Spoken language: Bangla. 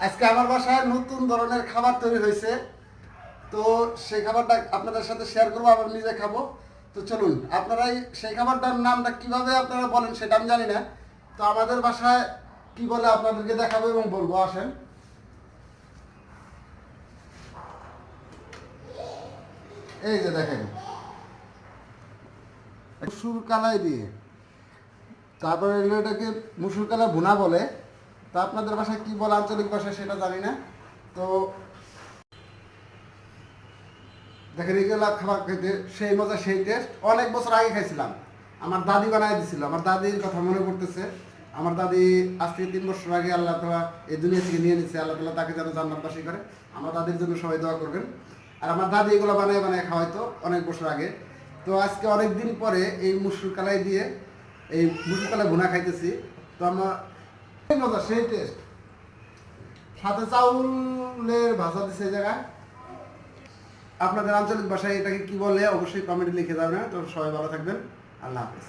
আজকে আমার বাসায় নতুন ধরনের খাবার তৈরি হয়েছে, তো সেই খাবারটা আপনাদের সাথে শেয়ার করবো, আবার নিজে খাবো। তো চলুন, আপনারাই সেই খাবারটার নামটা কিভাবে আপনারা বলেন সেটা আমি জানি না, তো আমাদের বাসায় কি বলে আপনাদেরকে দেখাবো এবং বলবো। আসেন, এই যে দেখেন, মুসুর কালাই দিয়ে, তারপরে এটাকে মুসুর কালাই ভুনা বলে। তো আপনাদের বাসায় কি বলে আঞ্চলিক ভাষায় সেটা জানি না। তো দেখেন, এগুলো খাবার খেতে সেই মজা, সেই টেস্ট। অনেক বছর আগে খাইছিলাম, আমার দাদি বানাই দিছিল। আমার দাদির কথা মনে পড়তেছে। আমার দাদি আজ থেকে 3 বছর আগে আল্লাহ তাআলা এই দুনিয়া থেকে নিয়ে নিচ্ছে। আল্লাহ তাআলা তাকে যেন জান্নাতবাসী করে। আমার দাদির জন্য সবাই দোয়া করবেন। আর আমার দাদি এগুলো বানিয়ে বানিয়ে খাওয়াইতো অনেক বছর আগে। তো আজকে অনেক দিন পরে এই মুসুর কালাই দিয়ে এই মুসুর কালাই ভুনা খাইতেছি। তো আমার সেই মজা, সেই টেস্ট। সাথে চাউলের ভাজা দিছে এই জায়গায়। আপনাদের আঞ্চলিক ভাষায় এটাকে কি বলে অবশ্যই কমেন্টে লিখে যাবেন। তো সবাই ভালো থাকবেন। আল্লাহ হাফেজ।